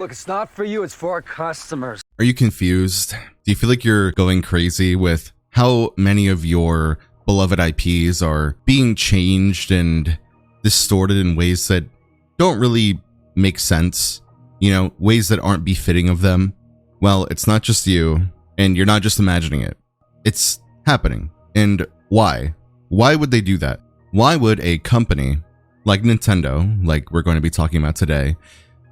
Look, it's not for you, it's for our customers. Are you confused? Do you feel like you're going crazy with how many of your beloved IPs are being changed and distorted in ways that don't really make sense? You know, ways that aren't befitting of them? Well, it's not just you, and you're not just imagining it. It's happening. And why? Why would they do that? Why would a company like Nintendo, like we're going to be talking about today,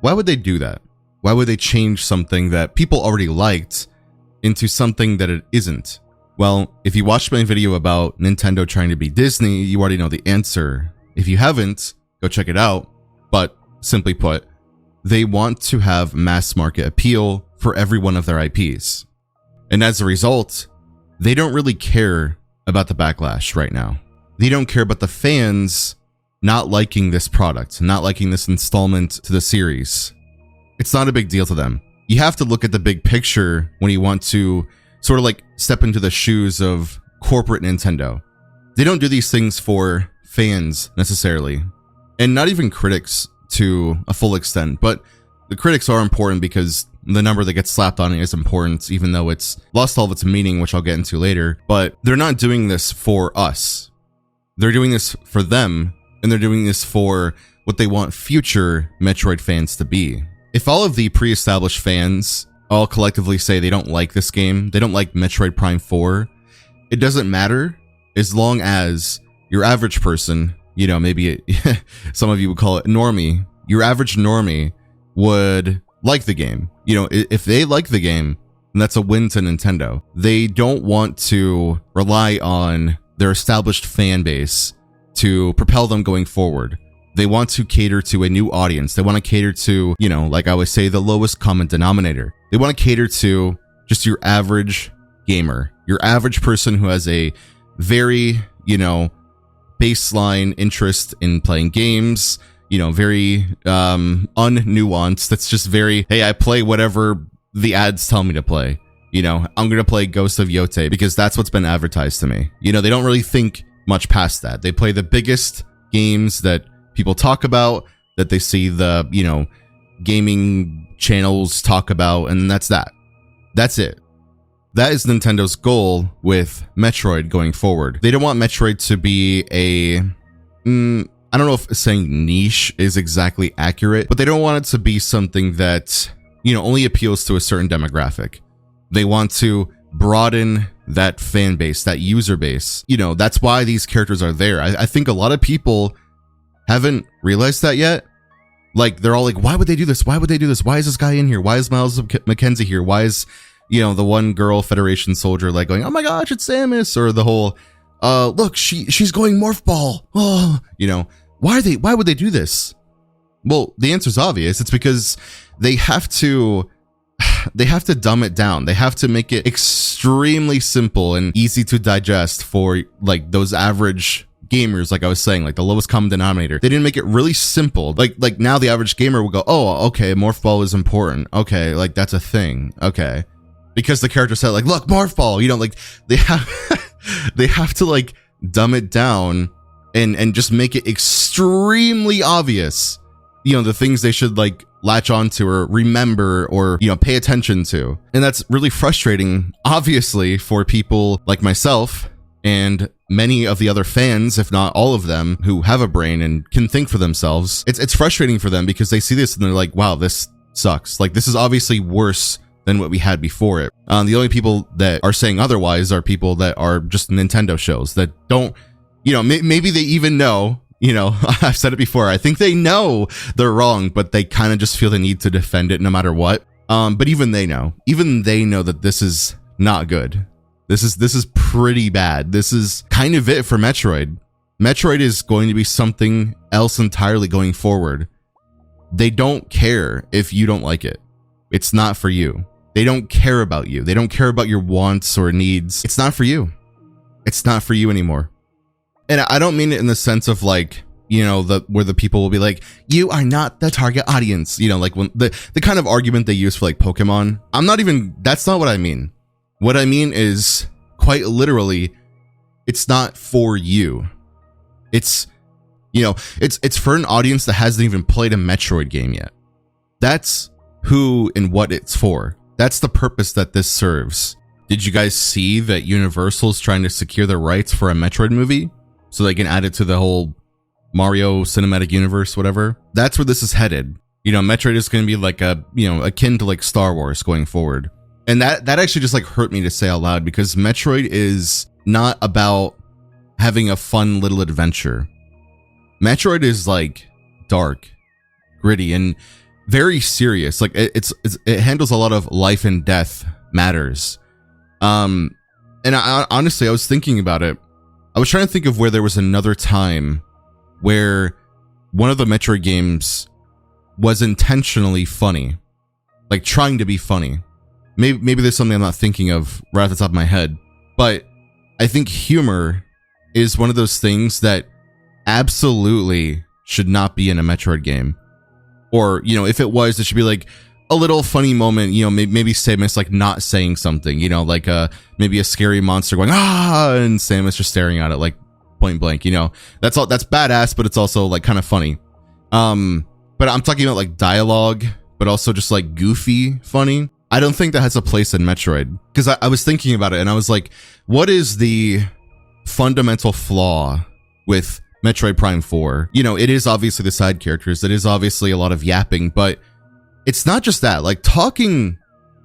why would they do that? Why would they change something that people already liked into something that it isn't? Well, if you watched my video about Nintendo trying to be Disney, you already know the answer. If you haven't, go check it out. But simply put, they want to have mass market appeal for every one of their IPs. And as a result, they don't really care about the backlash right now. They don't care about the fans not liking this product, not liking this installment to the series. It's not a big deal to them. You have to look at the big picture when you want to sort of like step into the shoes of corporate Nintendo. They don't do these things for fans necessarily, and not even critics to a full extent, but the critics are important because the number that gets slapped on it is important, even though it's lost all of its meaning, which I'll get into later. But they're not doing this for us. They're doing this for them, and they're doing this for what they want future Metroid fans to be. If all of the pre-established fans all collectively say they don't like this game, they don't like Metroid Prime 4, it doesn't matter as long as your average person, you know, maybe some of you would call it normie, your average normie would like the game. You know, if they like the game, then that's a win to Nintendo. They don't want to rely on their established fan base to propel them going forward. They want to cater to a new audience. They want to cater to, you know, like I always say, the lowest common denominator. They want to cater to just your average gamer, your average person who has a very, you know, baseline interest in playing games, you know, very unnuanced. That's just very, hey, I play whatever the ads tell me to play. You know, I'm going to play Ghost of Yote because that's what's been advertised to me. You know, they don't really think much past that. They play the biggest games that people talk about, that they see the, you know, gaming channels talk about, and that's that. That's it. That is Nintendo's goal with Metroid going forward. They don't want Metroid to be a, I don't know if saying niche is exactly accurate, but they don't want it to be something that, you know, only appeals to a certain demographic. They want to broaden that fan base, that user base. You know, that's why these characters are there. I think a lot of people haven't realized that yet. Like, they're all like, why would they do this? Why would they do this? Why is this guy in here? Why is Miles McKenzie here? Why is, you know, the one girl Federation soldier like going, oh my gosh, it's Samus? Or the whole, look, she's going morph ball. Oh, you know, why would they do this? Well, the answer's obvious. It's because they have to dumb it down. They have to make it extremely simple and easy to digest for like those average gamers, like I was saying, like the lowest common denominator. They didn't make it really simple. Like now the average gamer will go, oh, okay, morph ball is important. Okay, like that's a thing. Okay. Because the character said like, look, morph ball, you know, like they have to like dumb it down and just make it extremely obvious, you know, the things they should like latch onto or remember or, you know, pay attention to. And that's really frustrating, obviously, for people like myself and many of the other fans, if not all of them, who have a brain and can think for themselves. It's frustrating for them because they see this and they're like, wow, this sucks. Like, this is obviously worse than what we had before it. The only people that are saying otherwise are people that are just Nintendo shows that don't, you know, maybe they even know, you know, I've said it before, I think they know they're wrong, but they kind of just feel the need to defend it no matter what. But even they know that this is not good. This is pretty bad. This is kind of it for Metroid. Metroid is going to be something else entirely going forward. They don't care if you don't like it. It's not for you. They don't care about you. They don't care about your wants or needs. It's not for you. It's not for you anymore. And I don't mean it in the sense of like, you know, where the people will be like, you are not the target audience. You know, like when the kind of argument they use for like Pokemon. That's not what I mean. What I mean is, quite literally, it's not for you. It's, you know, it's for an audience that hasn't even played a Metroid game yet. That's who and what it's for. That's the purpose that this serves. Did you guys see that Universal's trying to secure the rights for a Metroid movie so they can add it to the whole Mario cinematic universe, whatever? That's where this is headed. You know, Metroid is going to be like a, you know, akin to like Star Wars going forward. And that actually just like hurt me to say out loud, because Metroid is not about having a fun little adventure. Metroid is like dark, gritty, and very serious. Like it handles a lot of life and death matters. And I honestly, I was thinking about it. I was trying to think of where there was another time where one of the Metroid games was intentionally funny, like trying to be funny. Maybe there's something I'm not thinking of right off the top of my head, but I think humor is one of those things that absolutely should not be in a Metroid game. Or, you know, if it was, it should be like a little funny moment, you know, maybe Samus like not saying something, you know, like maybe a scary monster going, ah, and Samus just staring at it like point blank, you know. That's badass, but it's also like kind of funny. But I'm talking about like dialogue, but also just like goofy funny. I don't think that has a place in Metroid, because I was thinking about it and I was like, what is the fundamental flaw with Metroid Prime 4? You know, it is obviously the side characters. It is obviously a lot of yapping, but it's not just that. Like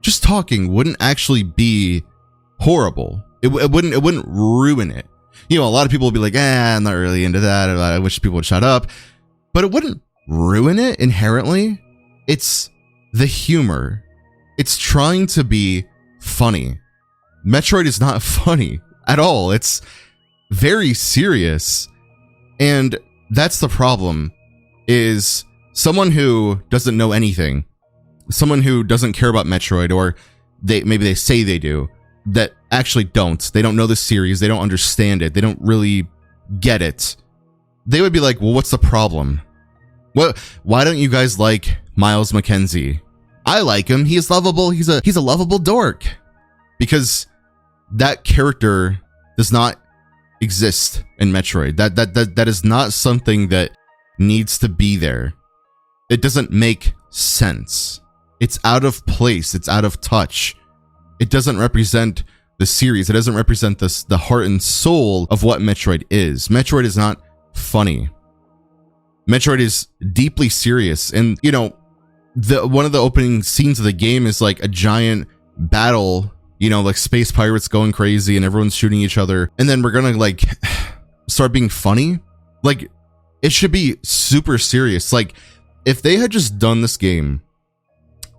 just talking wouldn't actually be horrible. It wouldn't ruin it. You know, a lot of people will be like, I'm not really into that. I wish people would shut up. But it wouldn't ruin it inherently. It's the humor. It's trying to be funny. Metroid is not funny at all. It's very serious. And that's the problem, is someone who doesn't know anything, someone who doesn't care about Metroid, or maybe they say they do, that actually don't. They don't know the series. They don't understand it. They don't really get it. They would be like, well, what's the problem? Why don't you guys like Miles McKenzie? I like him. He's lovable. He's a lovable dork. Because that character does not exist in Metroid. That is not something that needs to be there. It doesn't make sense. It's out of place. It's out of touch. It doesn't represent the series. It doesn't represent the heart and soul of what Metroid is. Metroid is not funny. Metroid is deeply serious. And, you know, one of the opening scenes of the game is like a giant battle, you know, like space pirates going crazy and everyone's shooting each other. And then we're gonna like start being funny. Like, it should be super serious. Like, if they had just done this game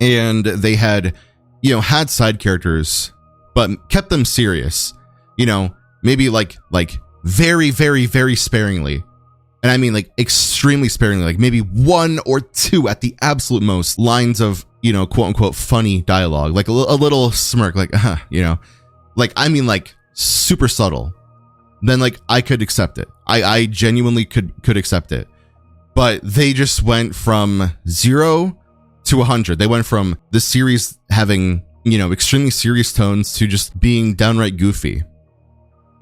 and they had, you know, had side characters, but kept them serious, you know, maybe like very, very, very sparingly. And I mean like extremely sparingly, like maybe 1 or 2 at the absolute most lines of, you know, quote unquote funny dialogue, like a little smirk, like, you know, like, I mean like super subtle. Then like I could accept it. I genuinely could accept it. But they just went from 0 to 100. They went from the series having, you know, extremely serious tones to just being downright goofy.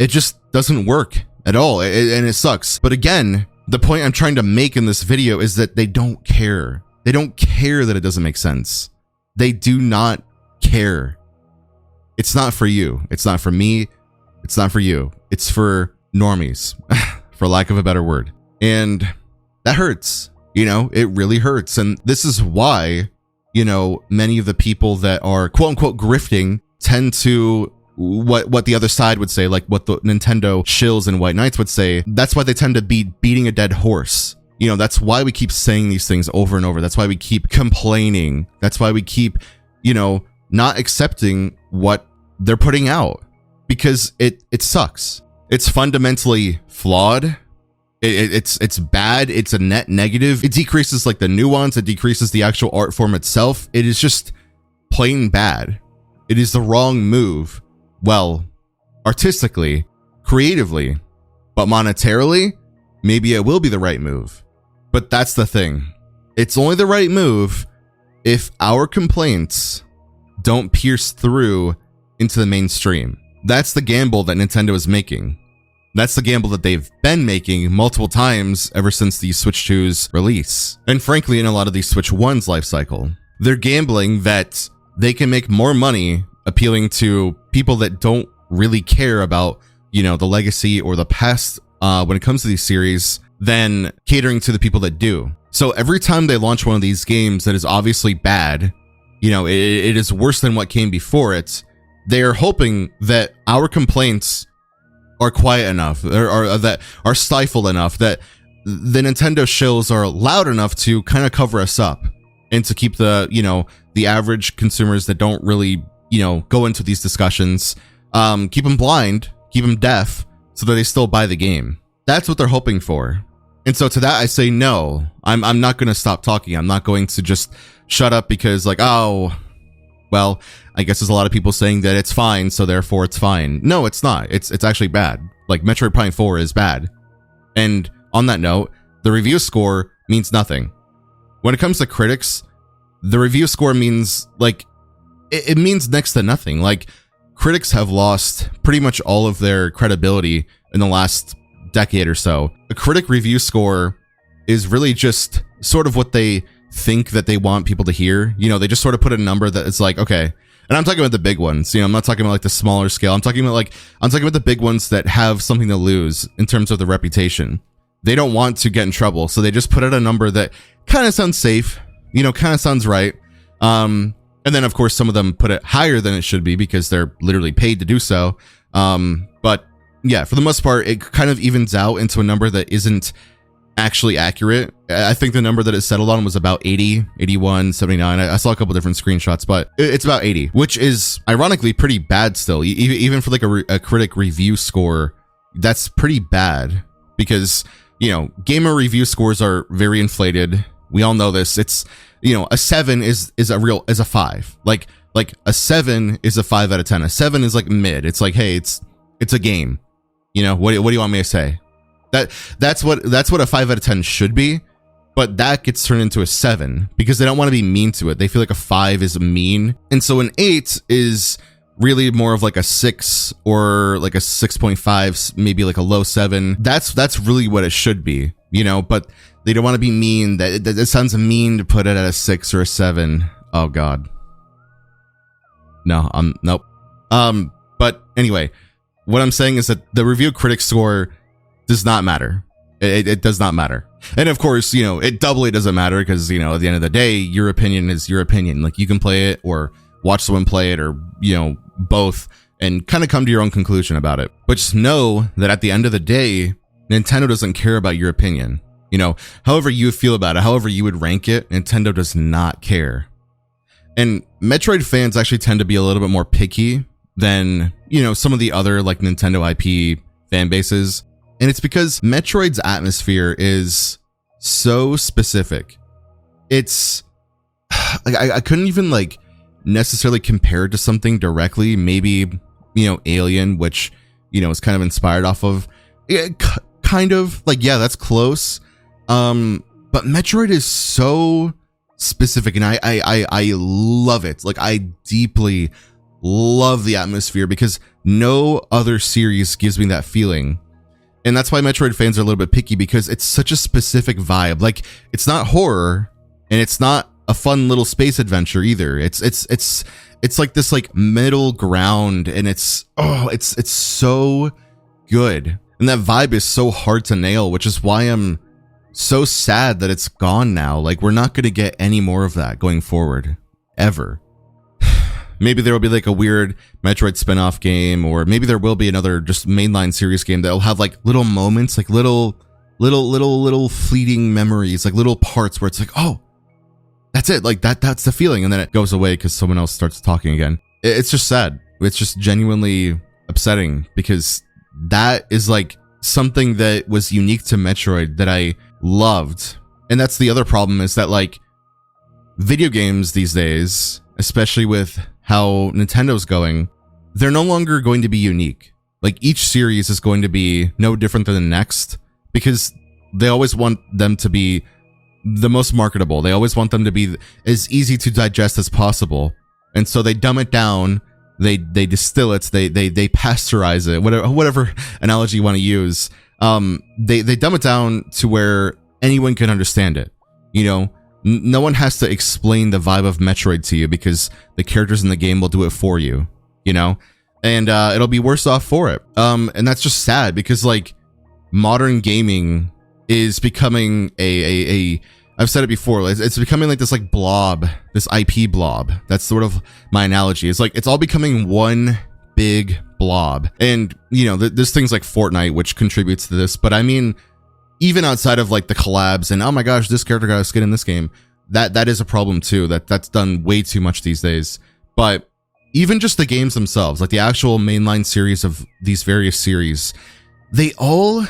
It just doesn't work at all. And it sucks. But again, the point I'm trying to make in this video is that they don't care. They don't care that it doesn't make sense. They do not care. It's not for you. It's not for me. It's not for you. It's for normies, for lack of a better word. And that hurts. You know, it really hurts. And this is why, you know, many of the people that are quote unquote grifting tend to what the other side would say, like what the Nintendo shills and White Knights would say. That's why they tend to be beating a dead horse. You know, that's why we keep saying these things over and over. That's why we keep complaining. That's why we keep, you know, not accepting what they're putting out, because it sucks. It's fundamentally flawed. It's bad. It's a net negative. It decreases like the nuance. It decreases the actual art form itself. It is just plain bad. It is the wrong move. Well, artistically, creatively, but monetarily, maybe it will be the right move. But that's the thing. It's only the right move if our complaints don't pierce through into the mainstream. That's the gamble that Nintendo is making. That's the gamble that they've been making multiple times ever since the Switch 2's release. And frankly, in a lot of the Switch 1's life cycle. They're gambling that they can make more money appealing to people that don't really care about, you know, the legacy or the past when it comes to these series than catering to the people that do. So every time they launch one of these games that is obviously bad, you know, it is worse than what came before it, they are hoping that our complaints are quiet enough or that are stifled enough, that the Nintendo shills are loud enough to kind of cover us up and to keep the, you know, the average consumers that don't really, you know, go into these discussions, keep them blind, keep them deaf, so that they still buy the game. That's what they're hoping for. And so to that I say no. I'm not going to stop talking. I'm not going to just shut up because like, oh, well, I guess there's a lot of people saying that it's fine, so therefore it's fine. No, it's not. It's actually bad. Like Metroid Prime 4 is bad. And on that note, the review score means nothing. When it comes to critics, the review score means like it means next to nothing. Like critics have lost pretty much all of their credibility in the last decade or so. A critic review score is really just sort of what they think that they want people to hear. You know, they just sort of put a number that it's like, okay. And I'm talking about the big ones. You know, I'm not talking about like the smaller scale. I'm talking about the big ones that have something to lose in terms of the reputation. They don't want to get in trouble, so they just put out a number that kind of sounds safe, you know, kind of sounds right. And then of course some of them put it higher than it should be because they're literally paid to do so. But yeah, for the most part, it kind of evens out into a number that isn't actually accurate. I think the number that it settled on was about 80, 81, 79. I saw a couple different screenshots, but it's about 80, which is ironically pretty bad still. Even for like a critic review score, that's pretty bad because, you know, gamer review scores are very inflated. We all know this. It's, you know, a 7 is a 5. Like a 7 is a 5 out of 10. A 7 is like mid. It's like, hey, it's a game. You know, what do you want me to say? That's what a 5 out of 10 should be, but that gets turned into a 7 because they don't want to be mean to it. They feel like a 5 is mean. And so an 8 is really more of like a 6 or like a 6.5, maybe like a low 7. That's really what it should be, you know, but they don't want to be mean. That it sounds mean to put it at a 6 or a 7. Oh God. No, nope. But anyway, what I'm saying is that the review critic score does not matter. It does not matter. And of course, you know, it doubly doesn't matter because, you know, at the end of the day, your opinion is your opinion. Like you can play it or watch someone play it or, you know, both and kind of come to your own conclusion about it. But just know that at the end of the day, Nintendo doesn't care about your opinion. You know, however you feel about it, however you would rank it, Nintendo does not care. And Metroid fans actually tend to be a little bit more picky than, you know, some of the other like Nintendo IP fan bases. And it's because Metroid's atmosphere is so specific. It's like I couldn't even like necessarily compare it to something directly. Maybe, you know, Alien, which, you know, is kind of inspired off of kind of like, yeah, that's close. But Metroid is so specific and I love it. Like I deeply love the atmosphere because no other series gives me that feeling. And that's why Metroid fans are a little bit picky because it's such a specific vibe. Like it's not horror and it's not a fun little space adventure either. It's like this like middle ground and it's so good. And that vibe is so hard to nail, which is why I'm so sad that it's gone now. Like we're not going to get any more of that going forward ever. Maybe there will be like a weird Metroid spin-off game, or maybe there will be another just mainline series game that will have like little moments, like little fleeting memories, like little parts where it's like, oh, that's it. Like that's the feeling. And then it goes away because someone else starts talking again. It's just sad. It's just genuinely upsetting because that is like something that was unique to Metroid that I loved. And that's the other problem is that like video games these days, especially with how Nintendo's going, they're no longer going to be unique. Like each series is going to be no different than the next because they always want them to be the most marketable. They always want them to be as easy to digest as possible. And so they dumb it down, they distill it, they pasteurize it, whatever analogy you want to use. They dumb it down to where anyone can understand it. You know, No one has to explain the vibe of Metroid to you because the characters in the game will do it for you, you know? And it'll be worse off for it. And that's just sad because like modern gaming is becoming I've said it before, it's becoming like this like blob, this IP blob. That's sort of my analogy. It's like it's all becoming one big blob. And you know, there's things like Fortnite which contributes to this, but I mean, even outside of like the collabs and oh my gosh, this character got a skin in this game, that is a problem too. That's done way too much these days. But even just the games themselves, like the actual mainline series of these various series, they all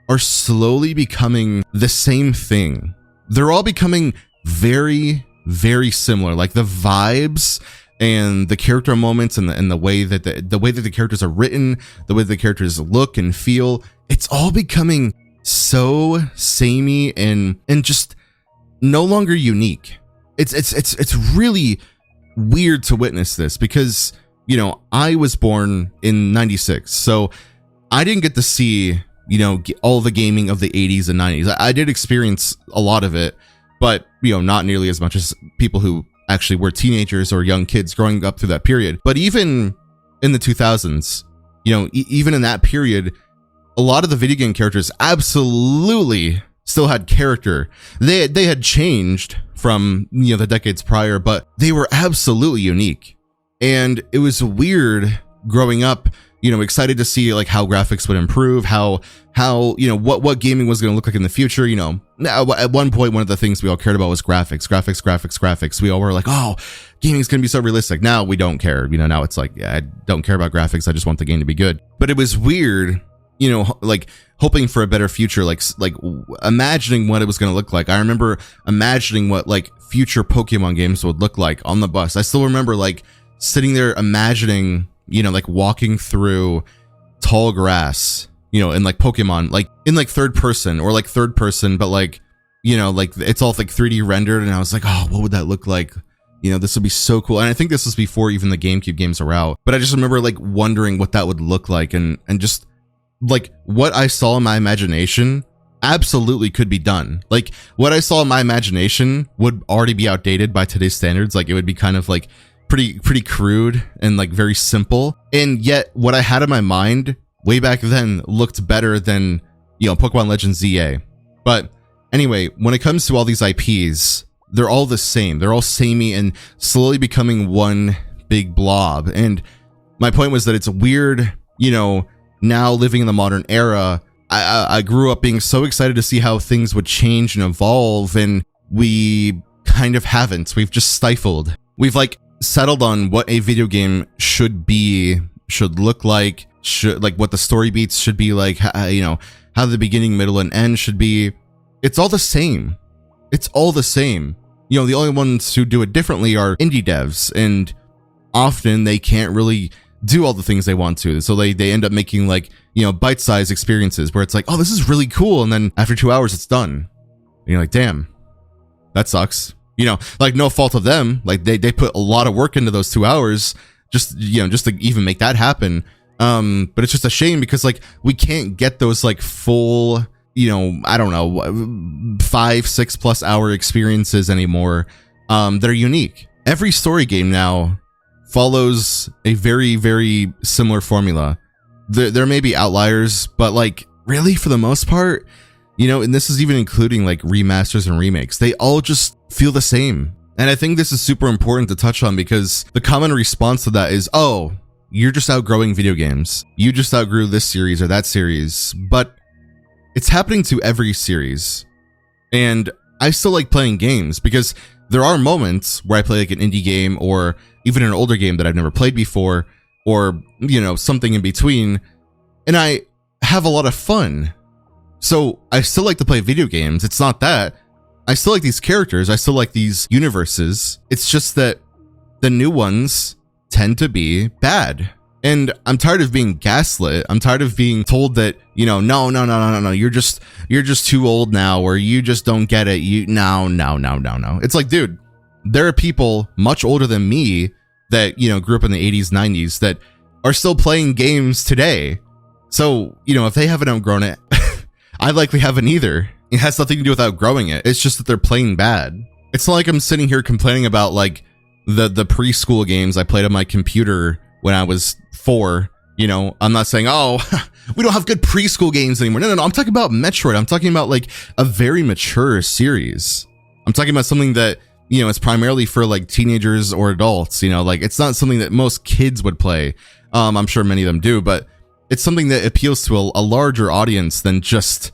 are slowly becoming the same thing. They're all becoming very, very similar. Like the vibes and the character moments and the way that the way that the characters are written, the way the characters look and feel, it's all becoming so samey and just no longer unique. It's really weird to witness this because, you know, I was born in 96, so I didn't get to see, you know, all the gaming of the 80s and 90s. I did experience a lot of it, but, you know, not nearly as much as people who actually were teenagers or young kids growing up through that period. But even in the 2000s, you know, even in that period, a lot of the video game characters absolutely still had character. They had changed from, you know, the decades prior, but they were absolutely unique. And it was weird growing up, you know, excited to see like how graphics would improve, how you know, what gaming was going to look like in the future. You know, at one point, one of the things we all cared about was graphics. We all were like, oh, gaming's going to be so realistic. Now we don't care. You know, now it's like, yeah, I don't care about graphics. I just want the game to be good. But it was weird, you know, like hoping for a better future, like imagining what it was going to look like. I remember imagining what like future Pokemon games would look like on the bus. I still remember like sitting there imagining, you know, like walking through tall grass, you know, in like Pokemon, like in like third person, but like, you know, like it's all like 3D rendered. And I was like, oh, what would that look like? You know, this would be so cool. And I think this was before even the GameCube games were out, but I just remember like wondering what that would look like and just like what I saw in my imagination absolutely could be done. Like what I saw in my imagination would already be outdated by today's standards. Like it would be kind of like pretty crude and like very simple. And yet what I had in my mind way back then looked better than, you know, Pokemon Legends ZA. But anyway, when it comes to all these IPs, they're all the same. They're all samey and slowly becoming one big blob. And my point was that it's weird, you know, now living in the modern era, I grew up being so excited to see how things would change and evolve, and we kind of haven't. We've just stifled. We've like settled on what a video game should be, should look like what the story beats should be like, you know, how the beginning, middle, and end should be. It's all the same. It's all the same. You know, the only ones who do it differently are indie devs, and often they can't really do all the things they want to. So they end up making like, you know, bite-sized experiences where it's like, oh, this is really cool. And then after 2 hours, it's done. And you're like, damn, that sucks. You know, like no fault of them. Like they put a lot of work into those 2 hours just, you know, just to even make that happen. But it's just a shame because like we can't get those like full, you know, I don't know, 5-6+ hour experiences anymore. That are unique. Every story game now follows a very, very similar formula. There may be outliers, but like really for the most part, you know, and this is even including like remasters and remakes, they all just feel the same. And I think this is super important to touch on because the common response to that is, oh, you're just outgrowing video games. You just outgrew this series or that series. But it's happening to every series. And I still like playing games because there are moments where I play like an indie game or even an older game that I've never played before, or, you know, something in between, and I have a lot of fun. So I still like to play video games. It's not that. I still like these characters. I still like these universes. It's just that the new ones tend to be bad. And I'm tired of being gaslit. I'm tired of being told that, you know, no, you're just too old now, or you just don't get it. No. It's like, dude, there are people much older than me that, you know, grew up in the 80s, 90s that are still playing games today. So, you know, if they haven't outgrown it, I likely haven't either. It has nothing to do with outgrowing it. It's just that they're playing bad. It's not like I'm sitting here complaining about like the preschool games I played on my computer when I was 4. You know, I'm not saying, oh, we don't have good preschool games anymore. No. I'm talking about Metroid. I'm talking about like a very mature series. I'm talking about something that, you know, it's primarily for like teenagers or adults. You know, like it's not something that most kids would play. I'm sure many of them do, but it's something that appeals to a larger audience than just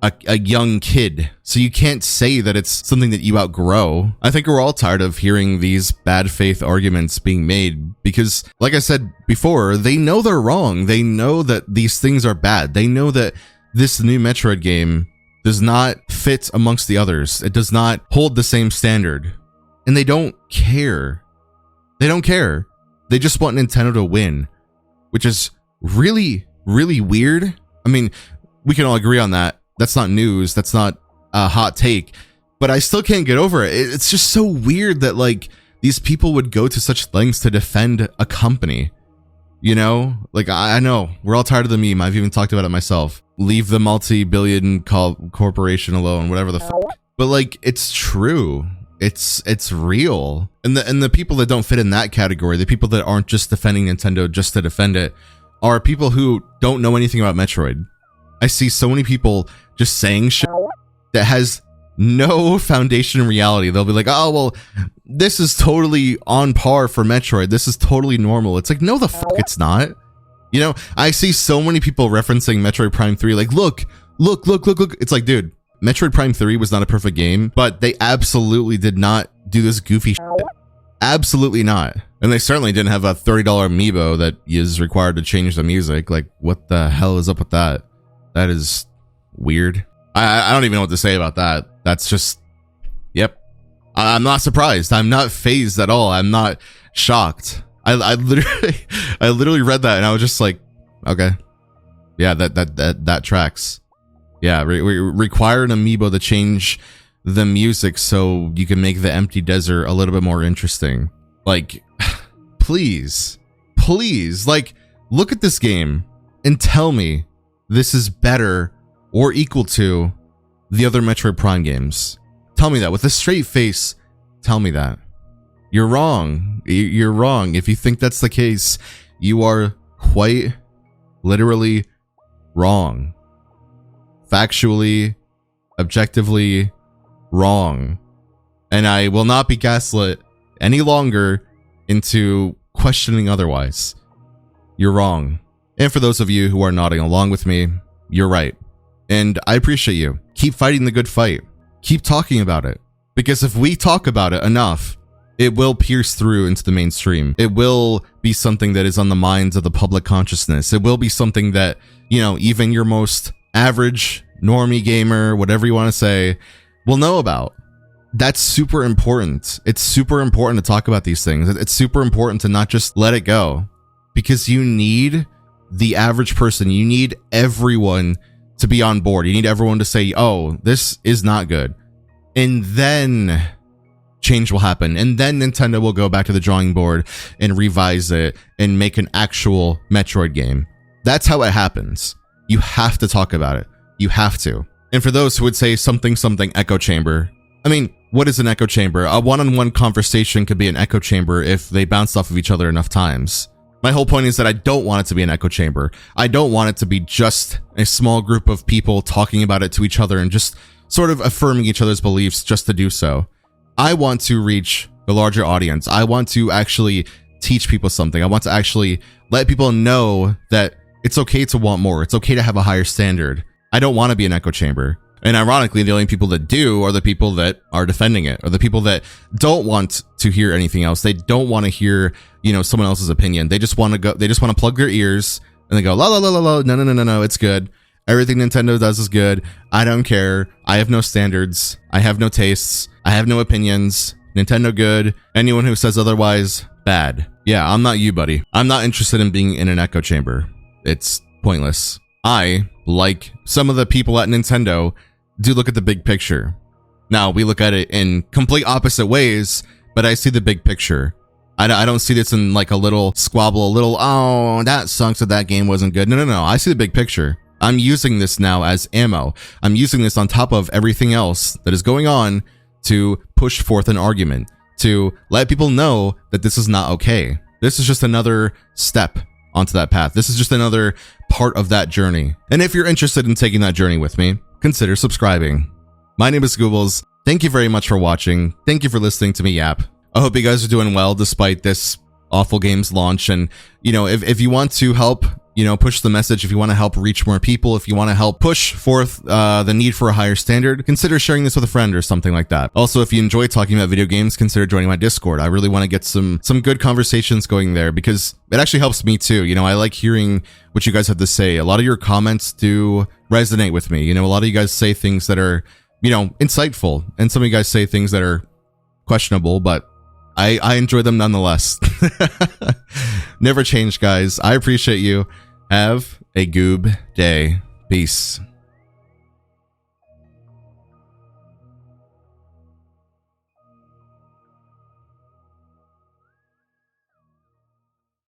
a young kid. So you can't say that it's something that you outgrow. I think we're all tired of hearing these bad faith arguments being made because, like I said before, they know they're wrong. They know that these things are bad. They know that this new Metroid game does not fit amongst the others. It does not hold the same standard. And they don't care. They don't care. They just want Nintendo to win, which is really, really weird. I mean, we can all agree on that. That's not news. That's not a hot take, but I still can't get over it. It's just so weird that like these people would go to such lengths to defend a company. You know, like I know we're all tired of the meme. I've even talked about it myself. Leave the multi-billion corporation alone, whatever the fuck. But like, it's true. It's real. And the people that don't fit in that category, the people that aren't just defending Nintendo just to defend it, are people who don't know anything about Metroid. I see so many people just saying shit that has no foundation in reality. They'll be like, oh, well, this is totally on par for Metroid. This is totally normal. It's like, no, the fuck it's not. You know, I see so many people referencing Metroid Prime 3, like, look. It's like, dude, Metroid Prime 3 was not a perfect game, but they absolutely did not do this goofy shit. Absolutely not. And they certainly didn't have a $30 amiibo that is required to change the music. Like, what the hell is up with that? That is weird. I don't even know what to say about that. That's just, yep. I'm not surprised. I'm not fazed at all. I'm not shocked. I literally read that and I was just like, okay, yeah, that tracks. Yeah, require an amiibo to change the music so you can make the empty desert a little bit more interesting. Like, please, like, look at this game and tell me this is better or equal to the other Metroid Prime games. Tell me that with a straight face. Tell me that. You're wrong. You're wrong. If you think that's the case, you are quite literally wrong. Factually, objectively wrong. And I will not be gaslit any longer into questioning otherwise. You're wrong. And for those of you who are nodding along with me, you're right. And I appreciate you. Keep fighting the good fight. Keep talking about it. Because if we talk about it enough, it will pierce through into the mainstream. It will be something that is on the minds of the public consciousness. It will be something that, you know, even your most average, normie gamer, whatever you want to say, will know about. That's super important. It's super important to talk about these things. It's super important to not just let it go. Because you need the average person, you need everyone to be on board. You need everyone to say, oh, this is not good. And then change will happen. And then Nintendo will go back to the drawing board and revise it and make an actual Metroid game. That's how it happens. You have to talk about it. You have to. And for those who would say something echo chamber, I mean, what is an echo chamber? A one-on-one conversation could be an echo chamber if they bounce off of each other enough times. My whole point is that I don't want it to be an echo chamber. I don't want it to be just a small group of people talking about it to each other and just sort of affirming each other's beliefs just to do so. I want to reach the larger audience. I want to actually teach people something. I want to actually let people know that it's okay to want more. It's okay to have a higher standard. I don't want to be an echo chamber. And ironically, the only people that do are the people that are defending it, or the people that don't want to hear anything else. They don't want to hear, you know, someone else's opinion. They just want to go, they just want to plug their ears and they go, la la la la la, no, it's good. Everything Nintendo does is good. I don't care. I have no standards. I have no tastes. I have no opinions. Nintendo good. Anyone who says otherwise, bad. Yeah, I'm not you, buddy. I'm not interested in being in an echo chamber. It's pointless. I, like some of the people at Nintendo, do look at the big picture. Now, we look at it in complete opposite ways, but I see the big picture. I don't see this in like a little squabble, a little, oh, that sucks that that game wasn't good. No. I see the big picture. I'm using this now as ammo. I'm using this on top of everything else that is going on to push forth an argument, to let people know that this is not okay. This is just another step onto that path. This is just another part of that journey. And if you're interested in taking that journey with me, consider subscribing. My name is Goobles. Thank you very much for watching. Thank you for listening to me yap. I hope you guys are doing well despite this awful game's launch. And, you know, if you want to help, you know, push the message, if you want to help reach more people, if you want to help push forth the need for a higher standard, consider sharing this with a friend or something like that. Also, if you enjoy talking about video games, consider joining my Discord. I really want to get some good conversations going there because it actually helps me too. You know, I like hearing what you guys have to say. A lot of your comments do resonate with me. You know, a lot of you guys say things that are, you know, insightful, and some of you guys say things that are questionable, but I enjoy them nonetheless. Never change, guys. I appreciate you. Have a goob day. Peace.